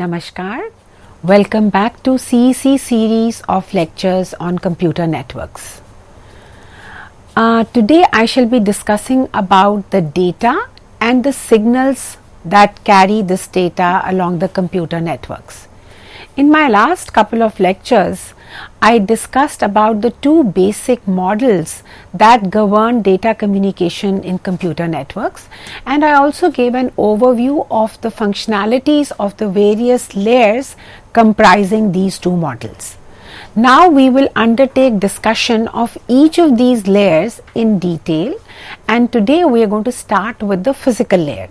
Namaskar. Welcome back to CEC series of lectures on computer networks. Today I shall be discussing about the data and the signals that carry this data along the computer networks. In my last couple of lectures, I discussed about the two basic models that govern data communication in computer networks, and I also gave an overview of the functionalities of the various layers comprising these two models. Now we will undertake discussion of each of these layers in detail, and today we are going to start with the physical layer.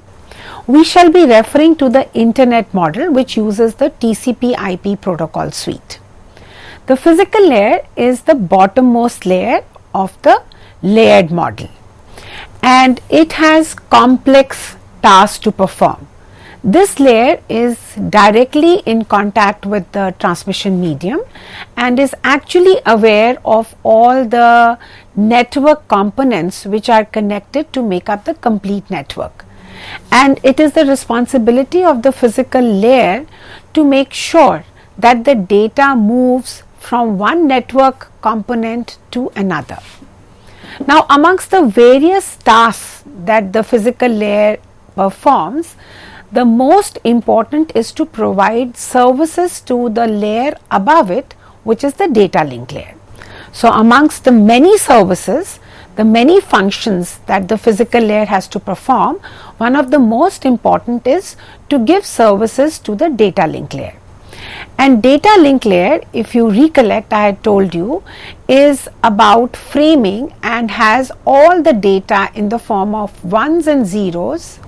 We shall be referring to the internet model, which uses the TCP/IP protocol suite. The physical layer is the bottommost layer of the layered model, and it has complex tasks to perform. This layer is directly in contact with the transmission medium and is actually aware of all the network components which are connected to make up the complete network. And it is the responsibility of the physical layer to make sure that the data moves from one network component to another. Now, amongst the various tasks that the physical layer performs, the most important is to provide services to the layer above it, which is the data link layer. So, amongst the many services, the many functions that the physical layer has to perform, one of the most important is to give services to the data link layer. And data link layer, if you recollect, I had told you, is about framing and has all the data in the form of ones and zeros,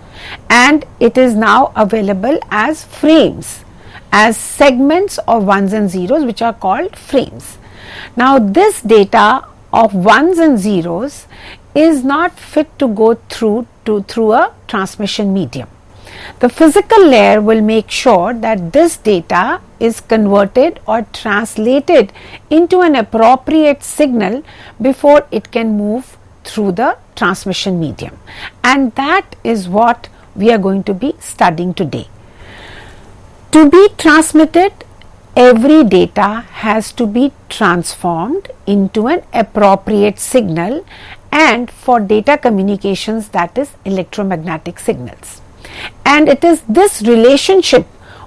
and it is now available as frames, as segments of ones and zeros, which are called frames. Now, this data of ones and zeros is not fit to go through a transmission medium. The physical layer will make sure that this data is converted or translated into an appropriate signal before it can move through the transmission medium, and that is what we are going to be studying today. To be transmitted, every data has to be transformed into an appropriate signal, and for data communications, that is electromagnetic signals. And it is this relationship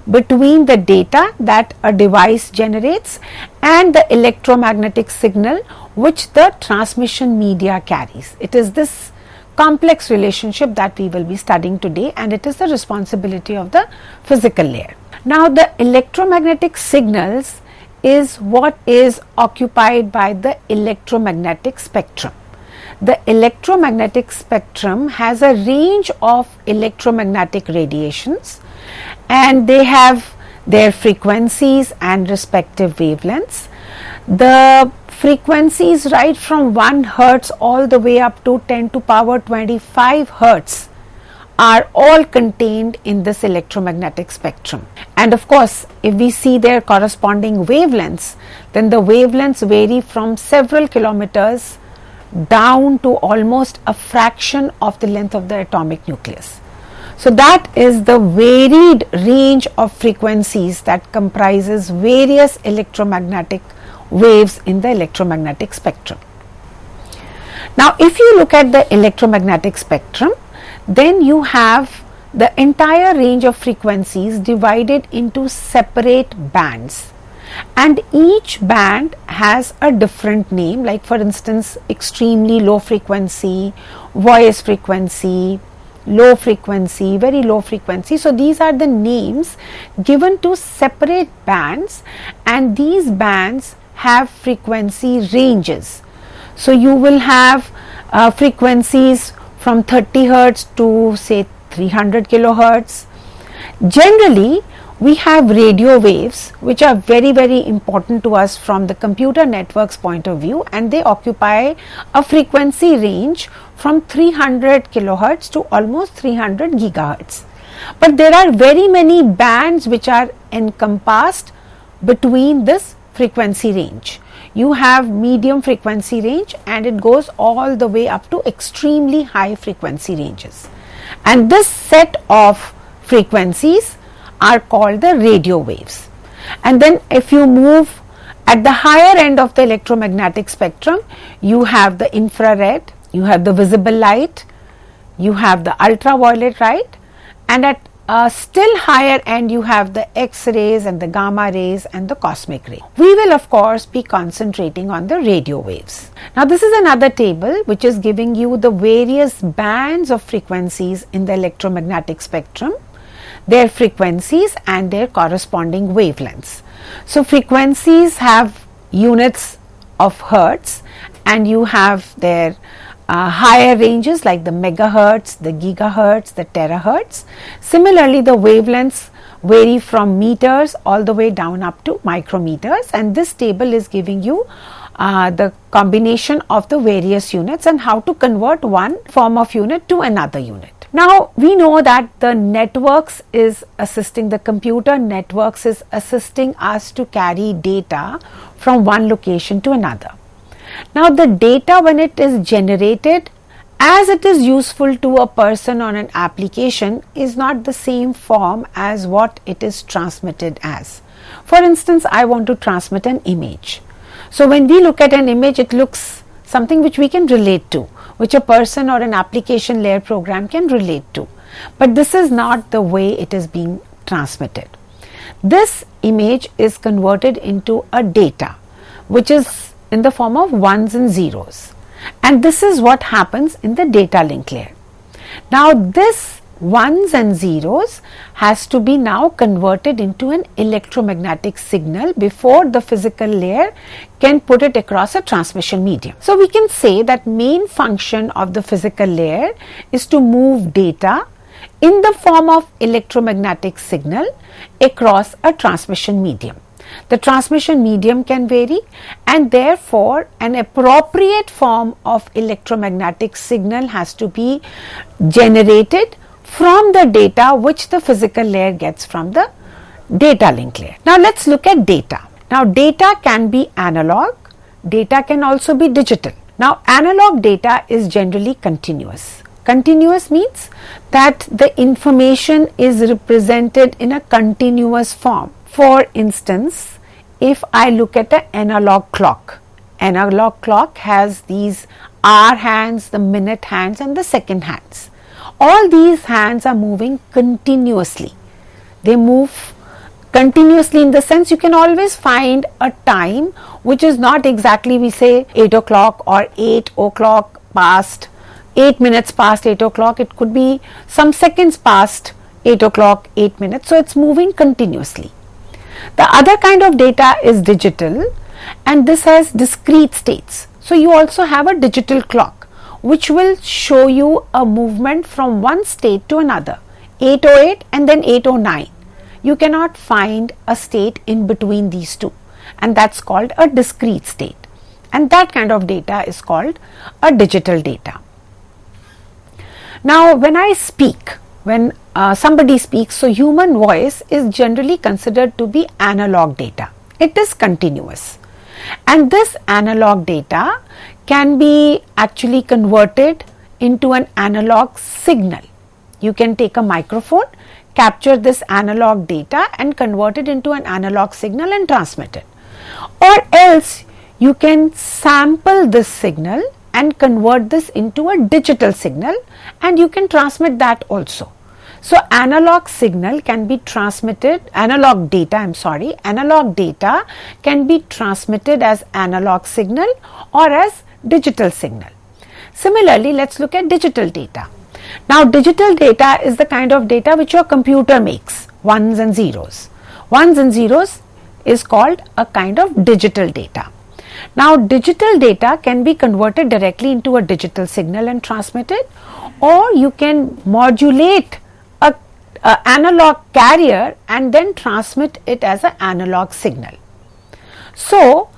between the data that a device generates and the electromagnetic signal which the transmission media carries. It is this complex relationship that we will be studying today, and it is the responsibility of the physical layer. Now, the electromagnetic signals is what is occupied by the electromagnetic spectrum. The electromagnetic spectrum has a range of electromagnetic radiations, and they have their frequencies and respective wavelengths. The frequencies right from 1 hertz all the way up to 10 to power 25 hertz are all contained in this electromagnetic spectrum. And of course, if we see their corresponding wavelengths, then the wavelengths vary from several kilometers down to almost a fraction of the length of the atomic nucleus. So, that is the varied range of frequencies that comprises various electromagnetic waves in the electromagnetic spectrum. Now, if you look at the electromagnetic spectrum, then you have the entire range of frequencies divided into separate bands, and each band has a different name, like for instance extremely low frequency, voice frequency, low frequency, very low frequency. So, these are the names given to separate bands, and these bands have frequency ranges. So, you will have frequencies from 30 hertz to say 300 kilohertz. Generally, we have radio waves which are very important to us from the computer network's point of view, and they occupy a frequency range from 300 kilohertz to almost 300 gigahertz. But there are very many bands which are encompassed between this frequency range. You have medium frequency range, and it goes all the way up to extremely high frequency ranges. And this set of frequencies are called the radio waves. And then if you move at the higher end of the electromagnetic spectrum, you have the infrared, you have the visible light, you have the ultraviolet light, and at a still higher end you have the X-rays and the gamma rays and the cosmic ray. We will of course be concentrating on the radio waves. Now this is another table which is giving you the various bands of frequencies in the electromagnetic spectrum, their frequencies and their corresponding wavelengths. So frequencies have units of hertz, and you have their higher ranges like the megahertz, the gigahertz, the terahertz. Similarly, the wavelengths vary from meters all the way down up to micrometers, and this table is giving you the combination of the various units and how to convert one form of unit to another unit. Now we know that the networks is assisting, the computer networks is assisting us to carry data from one location to another. Now the data, when it is generated, as it is useful to a person on an application, is not the same form as what it is transmitted as. For instance, I want to transmit an image. So when we look at an image, it looks something which we can relate to, which a person or an application layer program can relate to. But this is not the way it is being transmitted. This image is converted into a data which is in the form of ones and zeros, and this is what happens in the data link layer. Now this ones and zeros has to be now converted into an electromagnetic signal before the physical layer can put it across a transmission medium. So we can say that main function of the physical layer is to move data in the form of electromagnetic signal across a transmission medium. The transmission medium can vary, and therefore an appropriate form of electromagnetic signal has to be generated from the data which the physical layer gets from the data link layer. Now let's look at data. Now data can be analog, data can also be digital. Now analog data is generally continuous. Continuous means that the information is represented in a continuous form. For instance, if I look at an analog clock has these hour hands, the minute hands and the second hands. All these hands are moving continuously. They move continuously in the sense you can always find a time which is not exactly, we say 8 o'clock or 8 o'clock past, 8 minutes past 8 o'clock. It could be some seconds past 8 o'clock, 8 minutes. So it's moving continuously. The other kind of data is digital, and this has discrete states. So you also have a digital clock which will show you a movement from one state to another, 808 and then 809. You cannot find a state in between these two, and that's called a discrete state, and that kind of data is called a digital data. Now when I speak, when somebody speaks, so human voice is generally considered to be analog data. It is continuous, and this analog data can be actually converted into an analog signal. You can take a microphone, capture this analog data and convert it into an analog signal and transmit it, or else you can sample this signal and convert this into a digital signal, and you can transmit that also. So analog signal can be transmitted, analog data can be transmitted as analog signal or as digital signal. Similarly, let's look at digital data. Now digital data is the kind of data which your computer makes, ones and zeros. Ones and zeros is called a kind of digital data. Now digital data can be converted directly into a digital signal and transmitted, or you can modulate a analog carrier and then transmit it as an analog signal. So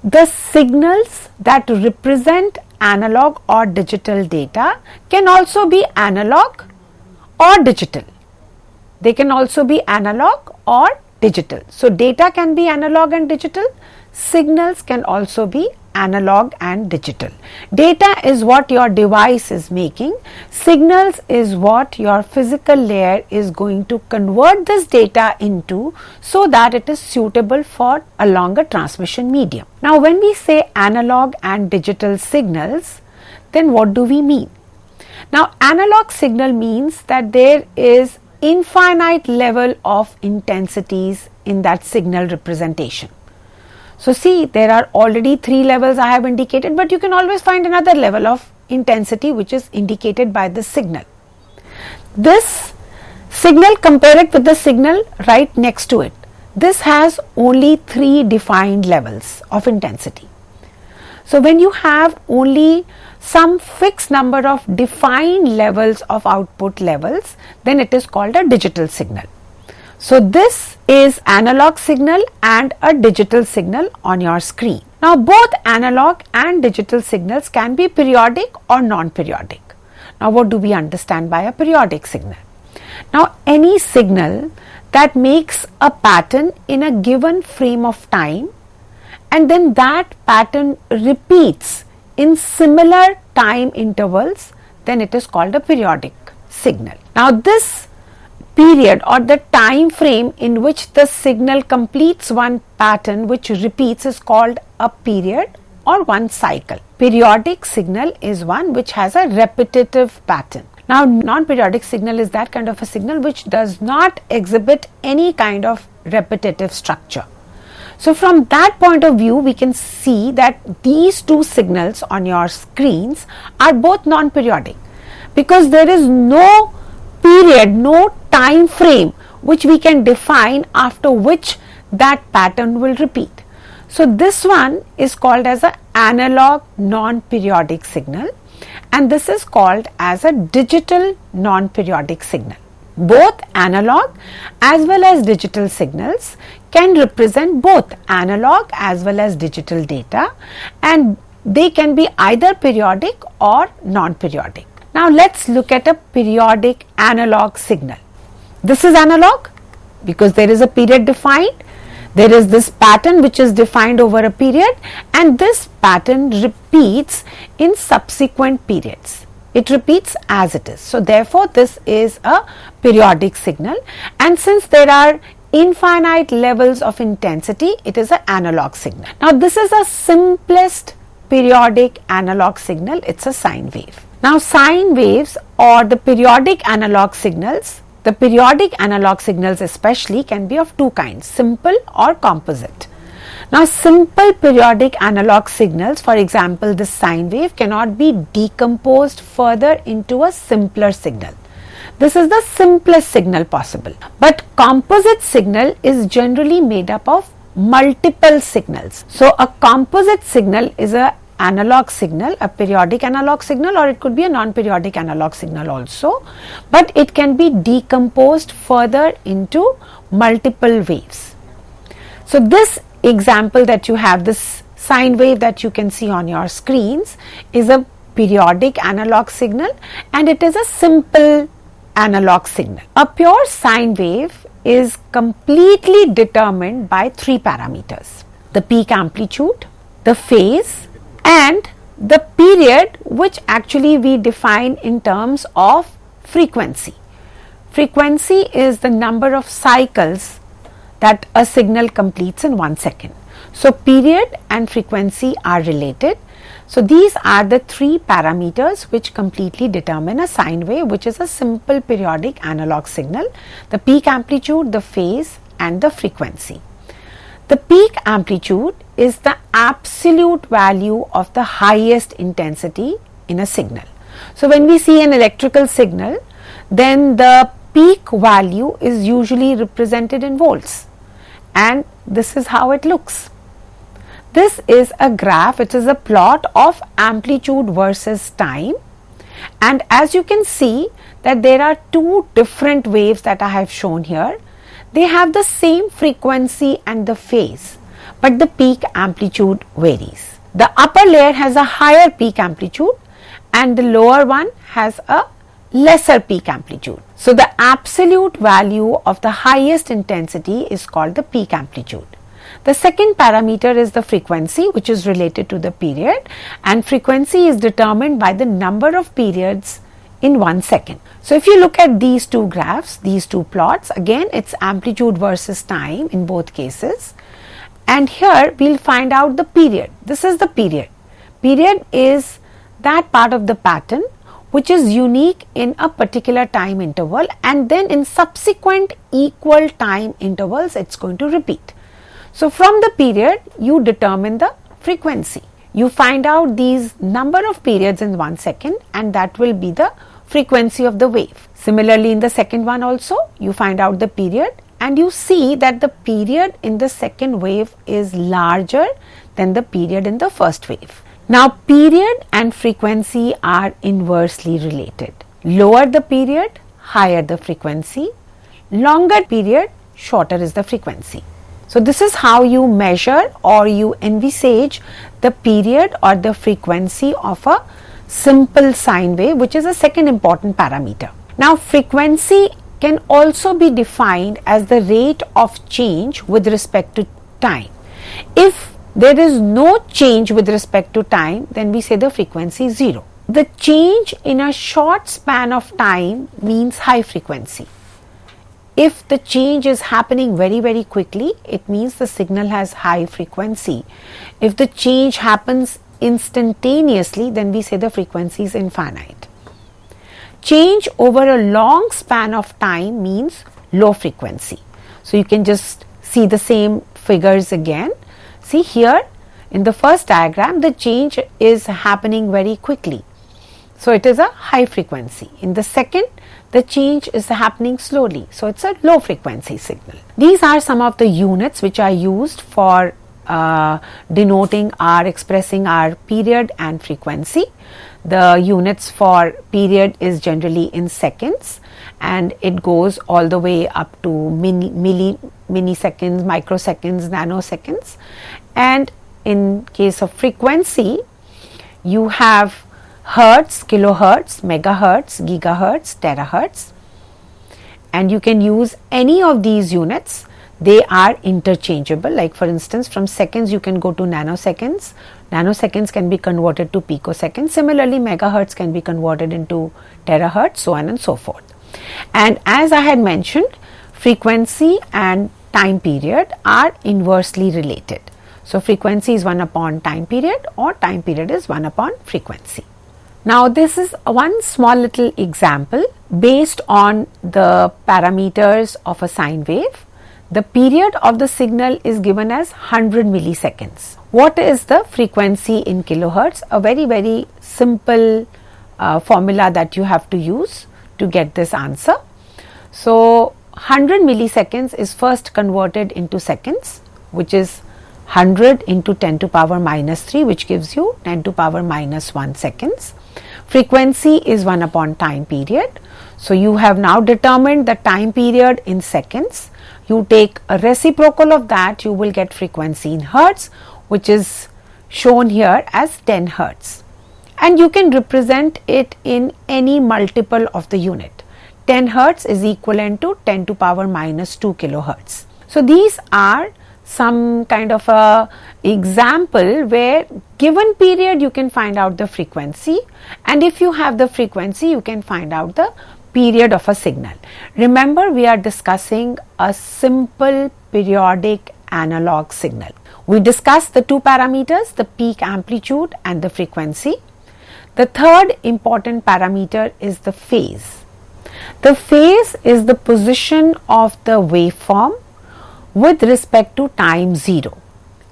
the signals that represent analog or digital data can also be analog or digital. They can also be analog or digital. So data can be analog and digital, signals can also be analog and digital. Data is what your device is making, signals is what your physical layer is going to convert this data into so that it is suitable for a longer transmission medium. Now when we say analog and digital signals, then what do we mean? Now analog signal means that there is infinite level of intensities in that signal representation. So see, there are already 3 levels I have indicated, but you can always find another level of intensity which is indicated by the signal. This signal, compare it with the signal right next to it. This has only 3 defined levels of intensity. So when you have only some fixed number of defined levels of output levels, then it is called a digital signal. So this is analog signal and a digital signal on your screen. Now both analog and digital signals can be periodic or non-periodic. Now what do we understand by a periodic signal? Now any signal that makes a pattern in a given frame of time and then that pattern repeats in similar time intervals, then it is called a periodic signal. Now this period or the time frame in which the signal completes one pattern which repeats is called a period or one cycle. Periodic signal is one which has a repetitive pattern. Now non-periodic signal is that kind of a signal which does not exhibit any kind of repetitive structure. So from that point of view, we can see that these two signals on your screens are both non-periodic because there is no period, no time frame which we can define after which that pattern will repeat. So this one is called as an analog non-periodic signal and this is called as a digital non-periodic signal. Both analog as well as digital signals can represent both analog as well as digital data and they can be either periodic or non-periodic. Now let's look at a periodic analog signal. This is analog because there is a period defined. There is this pattern which is defined over a period and this pattern repeats in subsequent periods. It repeats as it is. So therefore this is a periodic signal and since there are infinite levels of intensity, it is an analog signal. Now this is the simplest periodic analog signal, it's a sine wave. Now sine waves or the periodic analog signals especially can be of two kinds, simple or composite. Now simple periodic analog signals, for example this sine wave, cannot be decomposed further into a simpler signal. This is the simplest signal possible. But composite signal is generally made up of multiple signals. So a composite signal is a analog signal, a periodic analog signal, or it could be a non-periodic analog signal also, but it can be decomposed further into multiple waves. So this example that you have, this sine wave that you can see on your screens, is a periodic analog signal and it is a simple analog signal. A pure sine wave is completely determined by 3 parameters: the peak amplitude, the phase and the period, which actually we define in terms of frequency. Frequency is the number of cycles that a signal completes in 1 second. So period and frequency are related. So these are the 3 parameters which completely determine a sine wave, which is a simple periodic analog signal: the peak amplitude, the phase and the frequency. The peak amplitude is the absolute value of the highest intensity in a signal. So when we see an electrical signal, then the peak value is usually represented in volts, and this is how it looks. This is a graph, it is a plot of amplitude versus time, and as you can see that there are 2 different waves that I have shown here. They have the same frequency and the phase, but the peak amplitude varies. The upper layer has a higher peak amplitude and the lower one has a lesser peak amplitude. So the absolute value of the highest intensity is called the peak amplitude. The second parameter is the frequency, which is related to the period, and frequency is determined by the number of periods in 1 second. So if you look at these two graphs, these two plots, again it's amplitude versus time in both cases, and here we'll find out the period. This is the period. Period is that part of the pattern which is unique in a particular time interval, and then in subsequent equal time intervals it's going to repeat. So from the period you determine the frequency. You find out these number of periods in 1 second, and that will be the frequency of the wave. Similarly, in the second one also you find out the period, and you see that the period in the second wave is larger than the period in the first wave. Now period and frequency are inversely related. Lower the period, higher the frequency. Longer period, shorter is the frequency. So this is how you measure or you envisage the period or the frequency of a simple sine wave, which is a second important parameter. Now frequency can also be defined as the rate of change with respect to time. If there is no change with respect to time, then we say the frequency is 0. The change in a short span of time means high frequency. If the change is happening very quickly, it means the signal has high frequency. If the change happens instantaneously, then we say the frequency is infinite. Change over a long span of time means low frequency. So you can just see the same figures again. See here in the first diagram, the change is happening very quickly. So it is a high frequency. In the second, the change is happening slowly. So it's a low frequency signal. These are some of the units which are used for denoting or expressing our period and frequency. The units for period is generally in seconds, and it goes all the way up to milliseconds, microseconds, nanoseconds. And in case of frequency, you have hertz, kilohertz, megahertz, gigahertz, terahertz, and you can use any of these units. They are interchangeable. Like for instance, from seconds you can go to nanoseconds. Nanoseconds can be converted to picoseconds. Similarly, megahertz can be converted into terahertz, so on and so forth. And as I had mentioned, frequency and time period are inversely related. So frequency is 1 upon time period, or time period is 1 upon frequency. Now this is one small little example based on the parameters of a sine wave. The period of the signal is given as 100 milliseconds. What is the frequency in kilohertz? A very simple formula that you have to use to get this answer. So 100 milliseconds is first converted into seconds, which is 100 into 10 to power minus 3, which gives you 10 to power minus 1 seconds. Frequency is 1 upon time period. So you have now determined the time period in seconds. You take a reciprocal of that, you will get frequency in hertz, which is shown here as 10 hertz. And you can represent it in any multiple of the unit. 10 hertz is equivalent to 10 to power minus 2 kilohertz. So these are some kind of a example where given period you can find out the frequency, and if you have the frequency you can find out the period of a signal. Remember, we are discussing a simple periodic analog signal. We discussed the two parameters, the peak amplitude and the frequency. The third important parameter is the phase. The phase is the position of the waveform with respect to time 0.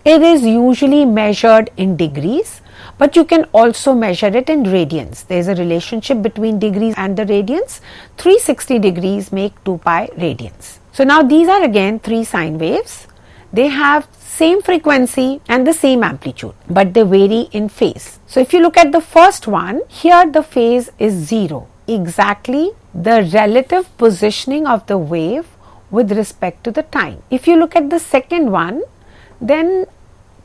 It is usually measured in degrees, but you can also measure it in radians. There is a relationship between degrees and the radians. 360 degrees make 2 pi radians. So now these are again 3 sine waves. They have same frequency and the same amplitude, but they vary in phase. So if you look at the first one, here the phase is 0, exactly the relative positioning of the wave with respect to the time. If you look at the second one, then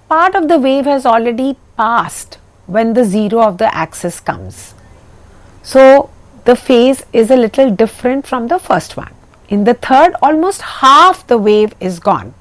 part of the wave has already passed when the 0 of the axis comes. So the phase is a little different from the first one. In the third, almost half the wave is gone.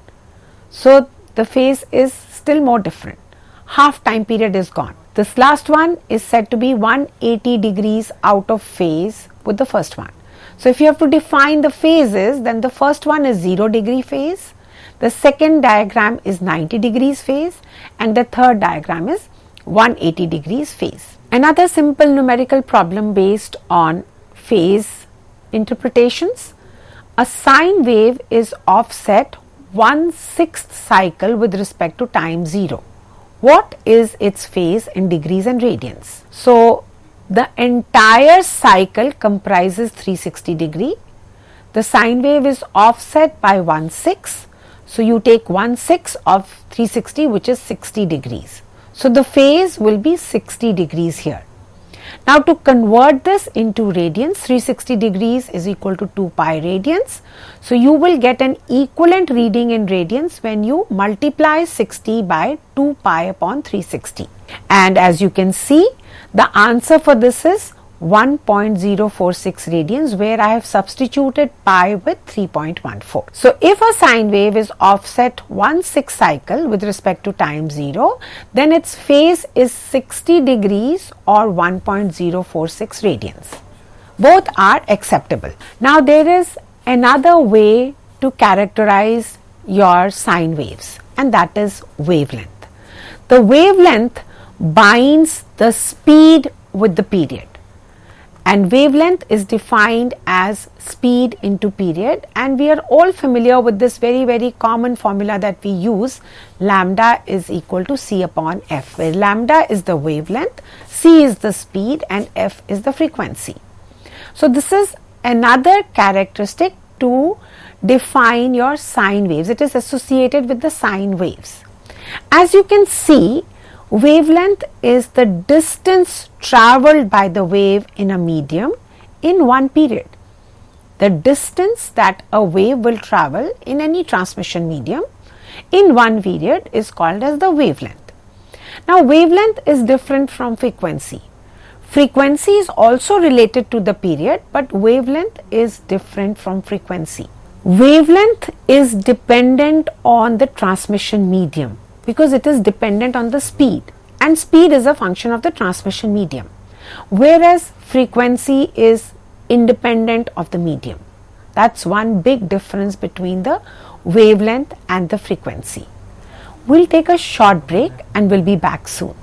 So the phase is still more different. Half time period is gone. This last one is said to be 180 degrees out of phase with the first one. So if you have to define the phases, then the first one is 0 degree phase, the second diagram is 90 degrees phase, and the third diagram is 180 degrees phase. Another simple numerical problem based on phase interpretations. A sine wave is offset 1/6 cycle with respect to time 0. What is its phase in degrees and radians? So the entire cycle comprises 360 degree. The sine wave is offset by 1/6. So you take 1/6 of 360, which is 60 degrees. So the phase will be 60 degrees here. Now to convert this into radians, 360 degrees is equal to 2 pi radians. So you will get an equivalent reading in radians when you multiply 60 by 2 pi upon 360. And as you can see, the answer for this is 1.046 radians, where I have substituted pi with 3.14. So if a sine wave is offset 1/6 cycle with respect to time 0, then its phase is 60 degrees or 1.046 radians. Both are acceptable. Now there is another way to characterize your sine waves, and that is wavelength. The wavelength binds the speed with the period. And wavelength is defined as speed into period, and we are all familiar with this very common formula that we use, lambda is equal to c upon f, where lambda is the wavelength, c is the speed, and f is the frequency. So this is another characteristic to define your sine waves. It is associated with the sine waves. As you can see, wavelength is the distance travelled by the wave in a medium in one period. The distance that a wave will travel in any transmission medium in one period is called as the wavelength. Now wavelength is different from frequency. Frequency is also related to the period, but wavelength is different from frequency. Wavelength is dependent on the transmission medium, because it is dependent on the speed, and speed is a function of the transmission medium, whereas frequency is independent of the medium. That's one big difference between the wavelength and the frequency. We'll take a short break and we'll be back soon.